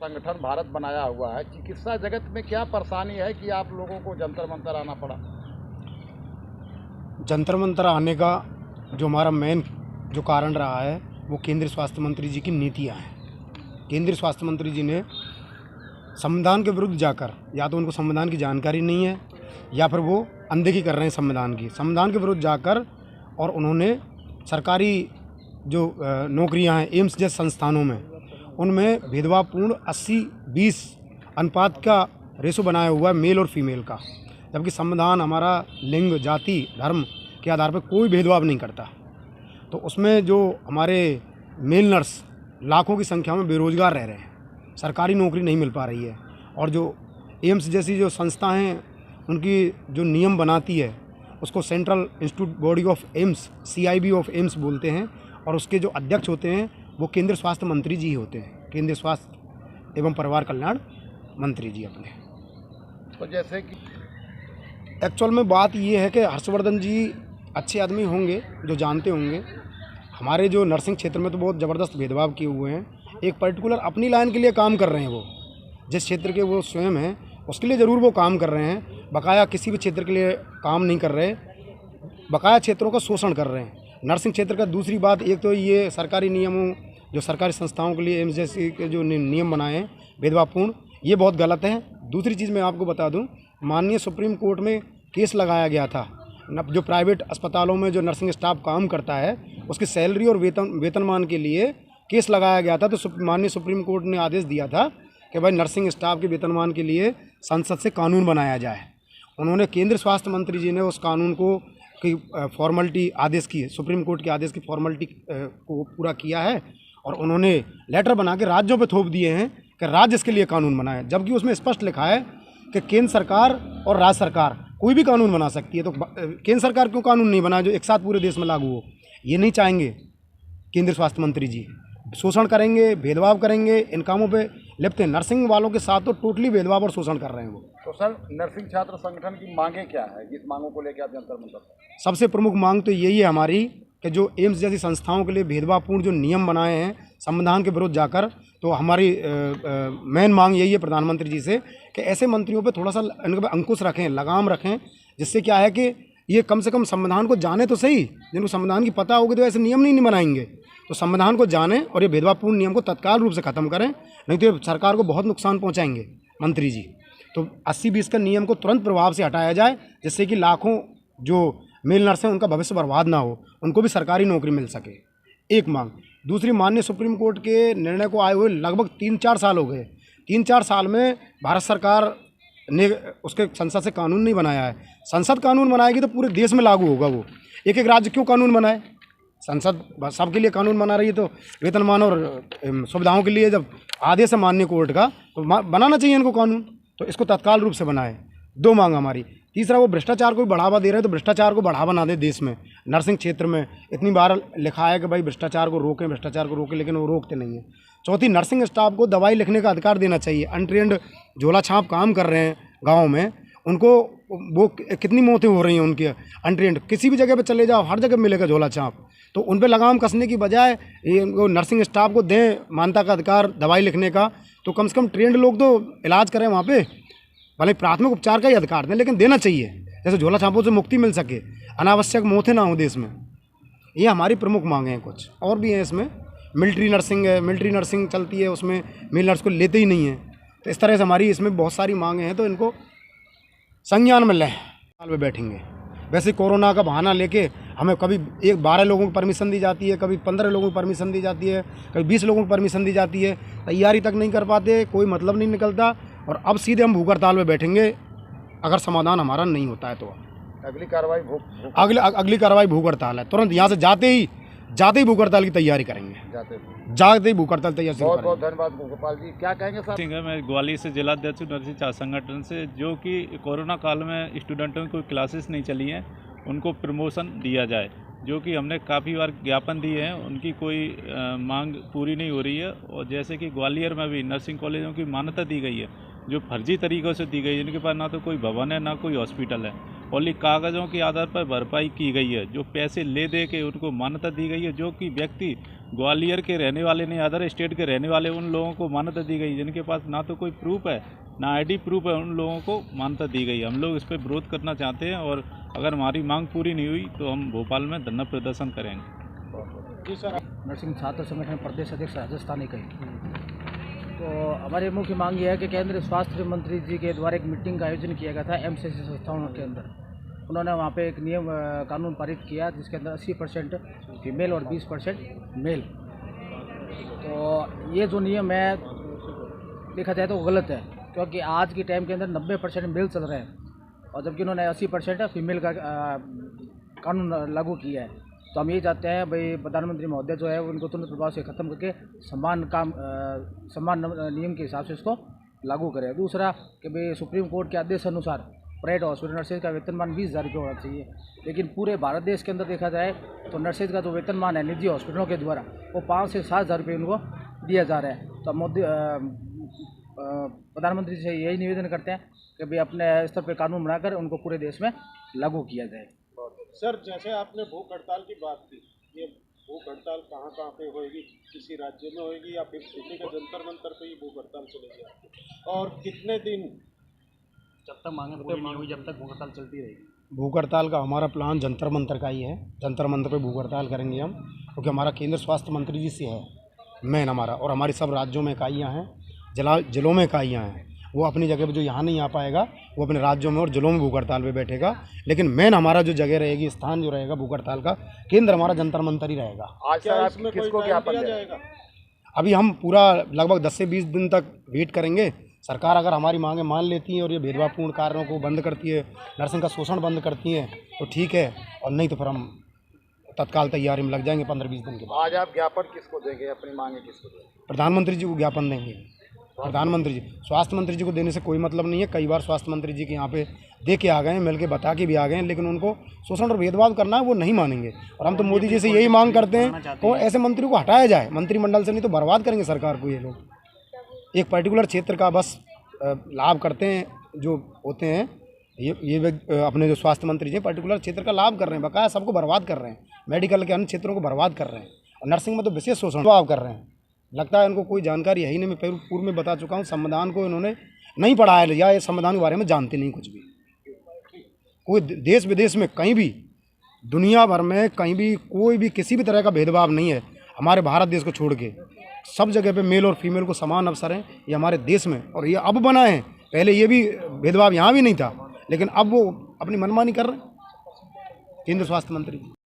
संगठन भारत बनाया हुआ है, चिकित्सा जगत में क्या परेशानी है कि आप लोगों को जंतर मंतर आना पड़ा? जंतर मंतर आने का जो हमारा मेन जो कारण रहा है वो केंद्रीय स्वास्थ्य मंत्री जी की नीतियाँ हैं। केंद्रीय स्वास्थ्य मंत्री जी ने संविधान के विरुद्ध जाकर, या तो उनको संविधान की जानकारी नहीं है या फिर वो अनदेखी कर रहे हैं संविधान के विरुद्ध जाकर, और उन्होंने सरकारी जो नौकरियां हैं एम्स जैसे संस्थानों में, उनमें भेदभावपूर्ण 80-20 अनुपात का रेशो बनाया हुआ है मेल और फीमेल का, जबकि संविधान हमारा लिंग, जाति, धर्म के आधार पर कोई भेदभाव नहीं करता। तो उसमें जो हमारे मेल नर्स लाखों की संख्या में बेरोजगार रह रहे हैं, सरकारी नौकरी नहीं मिल पा रही है, और जो एम्स जैसी जो संस्था हैं उनकी जो नियम बनाती है उसको central institute body of AIIMS, CIB of AIIMS बोलते हैं, और उसके जो अध्यक्ष होते हैं वो केंद्रीय स्वास्थ्य मंत्री जी होते हैं, केंद्रीय स्वास्थ्य एवं परिवार कल्याण मंत्री जी अपने। तो जैसे कि एक्चुअल में बात ये है कि हर्षवर्धन जी अच्छे आदमी होंगे, जो जानते होंगे हमारे जो नर्सिंग क्षेत्र में तो बहुत ज़बरदस्त भेदभाव किए हुए हैं। एक पर्टिकुलर अपनी लाइन के लिए काम कर रहे हैं, वो जिस क्षेत्र के वो स्वयं हैं उसके लिए ज़रूर वो काम कर रहे हैं, बकाया किसी भी क्षेत्र के लिए काम नहीं कर रहे, बकाया क्षेत्रों का शोषण कर रहे हैं नर्सिंग क्षेत्र का। दूसरी बात, एक तो ये सरकारी नियमों, जो सरकारी संस्थाओं के लिए एम्स जैसे के जो नियम बनाए हैं भेदभावपूर्ण, ये बहुत गलत है। दूसरी चीज़ मैं आपको बता दूं, माननीय सुप्रीम कोर्ट में केस लगाया गया था, जो प्राइवेट अस्पतालों में जो नर्सिंग स्टाफ काम करता है उसकी सैलरी और वेतनमान के लिए केस लगाया गया था। तो माननीय सुप्रीम कोर्ट ने आदेश दिया था कि भाई नर्सिंग स्टाफ के वेतनमान के लिए संसद से कानून बनाया जाए। उन्होंने, केंद्रीय स्वास्थ्य मंत्री जी ने उस कानून को की फॉर्मेलिटी आदेश की, सुप्रीम कोर्ट के आदेश की फॉर्मेलिटी को पूरा किया है, और उन्होंने लेटर बना के राज्यों पे थोप दिए हैं कि राज्य इसके लिए कानून बनाए, जबकि उसमें स्पष्ट लिखा है कि केंद्र सरकार और राज्य सरकार कोई भी कानून बना सकती है। तो केंद्र सरकार क्यों कानून नहीं बनाए जो एक साथ पूरे देश में लागू हो? ये नहीं चाहेंगे केंद्रीय स्वास्थ्य मंत्री जी। शोषण करेंगे, भेदभाव करेंगे, इन कामों पे लिप्त हैं। नर्सिंग वालों के साथ तो टोटली भेदभाव और शोषण कर रहे हैं वो। तो सर, नर्सिंग छात्र संगठन की मांगे क्या है, जिस मांगों को लेकर आप जंतर मंतर? सबसे प्रमुख मांग तो यही है हमारी कि जो एम्स जैसी संस्थाओं के लिए भेदभावपूर्ण जो नियम बनाए हैं संविधान के विरुद्ध जाकर, तो हमारी मेन मांग यही है प्रधानमंत्री जी से कि ऐसे मंत्रियों पे थोड़ा सा इनके पे अंकुश रखें, लगाम रखें, जिससे क्या है कि ये कम से कम संविधान को जाने तो सही। जिनको संविधान की पता होगी तो ऐसे नियम नहीं बनाएंगे। तो संविधान को जाने और ये भेदभावपूर्ण नियम को तत्काल रूप से ख़त्म करें, नहीं तो ये सरकार को बहुत नुकसान पहुंचाएंगे मंत्री जी। तो 80-20 का नियम को तुरंत प्रभाव से हटाया जाए, जिससे कि लाखों जो मेल नर्स हैं उनका भविष्य बर्बाद ना हो, उनको भी सरकारी नौकरी मिल सके, एक मांग। दूसरी, माननीय सुप्रीम कोर्ट के निर्णय को आए हुए लगभग 3-4 साल हो गए। 3-4 साल में भारत सरकार ने उसके संसद से कानून नहीं बनाया है। संसद कानून बनाएगी तो पूरे देश में लागू होगा वो। एक एक राज्य क्यों कानून बनाए? संसद सबके लिए कानून बना रही है, तो वेतनमान और सुविधाओं के लिए जब आदेश है माननीय कोर्ट का, तो बनाना चाहिए इनको कानून। तो इसको तत्काल रूप से बनाए। 2 मांग हमारी। तीसरा, वो भ्रष्टाचार को भी बढ़ावा दे रहे हैं, तो भ्रष्टाचार को बढ़ावा ना दे देश में। नर्सिंग क्षेत्र में इतनी बार लिखा है कि भाई भ्रष्टाचार को रोकें, लेकिन वो रोकते नहीं हैं। चौथी, नर्सिंग स्टाफ को दवाई लिखने का अधिकार देना चाहिए। अनट्रेंड झोला छाप काम कर रहे हैं गाँव में, उनको वो कितनी मौतें हो रही हैं उनकी अनट्रेंड। किसी भी जगह पे चले जाओ, हर जगह मिलेगा झोला छाप। तो उन पर लगाम कसने की बजाय ये नर्सिंग स्टाफ को दें मान्यता का अधिकार दवाई लिखने का, तो कम से कम ट्रेंड लोग तो इलाज करें वहाँ पे। भले प्राथमिक उपचार का ही अधिकार दें, लेकिन देना चाहिए, जैसे झोला छापों से मुक्ति मिल सके, अनावश्यक मौतें ना हो देश में। ये हमारी प्रमुख मांगे हैं। कुछ और भी हैं इसमें। मिलिट्री नर्सिंग है, मिलिट्री नर्सिंग चलती है, उसमें मेल नर्स को लेते ही नहीं हैं। तो इस तरह से हमारी इसमें बहुत सारी मांगे हैं, तो इनको संज्ञान में लें। साल में बैठेंगे। वैसे कोरोना का बहाना लेके हमें कभी 12 लोगों को परमिशन दी जाती है, कभी 15 लोगों को परमिशन दी जाती है, कभी 20 लोगों को परमिशन दी जाती है। तैयारी तक नहीं कर पाते, कोई मतलब नहीं निकलता, और अब सीधे हम भूख हड़ताल में बैठेंगे अगर समाधान हमारा नहीं होता है। तो अगली कार्रवाई अगली कार्रवाई भूख हड़ताल है। तुरंत यहाँ से जाते ही भूख हड़ताल की तैयारी करेंगे। जाते ही भूख हड़ताल तैयारी। बहुत बहुत धन्यवाद गोपाल जी। क्या कहेंगे साहब? सिंह है, मैं ग्वालियर से जिलाध्यक्ष नर्सिंग छात्र संगठन से, जो कि कोरोना काल में स्टूडेंटों की कोई क्लासेस नहीं चली हैं, उनको प्रमोशन दिया जाए, जो कि हमने काफ़ी बार ज्ञापन दिए हैं, उनकी कोई मांग पूरी नहीं हो रही है। और जैसे कि ग्वालियर में भी नर्सिंग कॉलेजों की मान्यता दी गई है, जो फर्जी तरीक़ों से दी गई है, जिनके पास ना तो कोई भवन है ना कोई हॉस्पिटल है, ओनली कागज़ों के आधार पर भरपाई की गई है, जो पैसे ले दे के उनको मान्यता दी गई है, जो कि व्यक्ति ग्वालियर के रहने वाले नहीं, अदर स्टेट के रहने वाले उन लोगों को मान्यता दी गई जिनके पास ना तो कोई प्रूफ है ना आईडी प्रूफ है, उन लोगों को मान्यता दी गई। हम लोग इस पर विरोध करना चाहते हैं और अगर हमारी मांग पूरी नहीं हुई तो हम भोपाल में धरना प्रदर्शन करेंगे। जी सर। नर्सिंग छात्र संगठन प्रदेश अध्यक्ष राजस्थान इकाई। तो हमारी मुख्य मांग ये है कि केंद्रीय स्वास्थ्य मंत्री जी के द्वारा एक मीटिंग का आयोजन किया गया था एमसीसी संस्थाओं के अंदर। उन्होंने वहाँ पे एक नियम कानून पारित किया जिसके अंदर 80% फीमेल और 20% मेल। तो ये जो नियम है देखा जाए तो गलत है, क्योंकि आज के टाइम के अंदर 90% मेल चल रहे हैं और जबकि उन्होंने 80% फीमेल का कानून लागू किया है। तो हम ये चाहते हैं भाई प्रधानमंत्री महोदय जो है उनको तुरंत प्रभाव से ख़त्म करके समान नियम के हिसाब से इसको लागू करें। दूसरा कि भाई सुप्रीम कोर्ट के आदेश अनुसार प्राइवेट हॉस्पिटल नर्सेज का वेतनमान 20,000 रुपये होना चाहिए, लेकिन पूरे भारत देश के अंदर देखा जाए तो नर्सेज का जो वेतनमान है निजी हॉस्पिटलों के द्वारा वो 5 से 7,000 रुपये उनको दिया जा रहा है। तो मोदी प्रधानमंत्री से यही निवेदन करते हैं कि भाई अपने स्तर पर कानून बनाकर उनको पूरे देश में लागू किया जाए। सर, जैसे आपने भूख हड़ताल की बात की, ये भूख हड़ताल कहाँ कहाँ पे होएगी? किसी राज्य में होएगी या फिर दिल्ली के जंतर मंतर पे ये भूख हड़ताल चलेगी? और कितने दिन? जब तक मांगे पूरी नहीं हुई तब तक भूख हड़ताल चलती रहेगी। भूख हड़ताल का हमारा प्लान जंतर मंतर का ही है। जंतर मंतर पे भूख हड़ताल करेंगे हम, क्योंकि हमारा केंद्र स्वास्थ्य मंत्री जी से है मेन हमारा, और हमारी सब राज्यों में इकाइयाँ हैं, जिलों में इकाइयाँ हैं। वो अपनी जगह पे जो यहाँ नहीं आ पाएगा वो अपने राज्यों में और जिलों में भूख हड़ताल पे बैठेगा, लेकिन मेन हमारा जो जगह रहेगी, स्थान जो रहेगा भूख हड़ताल का, केंद्र हमारा जंतर मंतर ही रहेगा। आज सर आप किसको ज्ञापन देंगे? अभी हम पूरा लगभग 10 से 20 दिन तक वेट करेंगे। सरकार अगर हमारी मांगें मान लेती है और ये भेदभावपूर्ण कार्यों को बंद करती है, नर्सिंग का शोषण बंद करती है तो ठीक है, और नहीं तो फिर हम तत्काल तैयारी में लग जाएंगे 15-20 दिन के बाद। आज आप ज्ञापन किसको देंगे, अपनी मांगे किसको देंगे? प्रधानमंत्री जी को ज्ञापन देंगे। प्रधानमंत्री जी, स्वास्थ्य मंत्री जी को देने से कोई मतलब नहीं है। कई बार स्वास्थ्य मंत्री जी के यहाँ पे दे के आ गए हैं, मिल के बता के भी आ गए हैं, लेकिन उनको शोषण और भेदभाव करना है वो नहीं मानेंगे। और हम तो मोदी जी से यही मांग करते हैं तो ऐसे मंत्री को हटाया जाए मंत्रिमंडल से, नहीं तो बर्बाद करेंगे सरकार को ये लोग। एक पर्टिकुलर क्षेत्र का बस लाभ करते हैं जो होते हैं, ये अपने जो स्वास्थ्य मंत्री जी पर्टिकुलर क्षेत्र का लाभ कर रहे हैं, बकाया सबको बर्बाद कर रहे हैं। मेडिकल के अन्य क्षेत्रों को बर्बाद कर रहे हैं और नर्सिंग में तो विशेष शोषण कर रहे हैं। लगता है इनको कोई जानकारी है ही नहीं। मैं पूर्व में बता चुका हूँ, संविधान को इन्होंने नहीं पढ़ा है या ये संविधान के बारे में जानते नहीं कुछ भी। कोई देश विदेश में कहीं भी, दुनिया भर में कहीं भी कोई भी किसी भी तरह का भेदभाव नहीं है। हमारे भारत देश को छोड़ के सब जगह पे मेल और फीमेल को समान अवसर हैं, ये हमारे देश में, और ये अब बना है। पहले ये भी भेदभाव यहाँ भी नहीं था, लेकिन अब वो अपनी मनमानी कर रहे हैं केंद्र स्वास्थ्य मंत्री।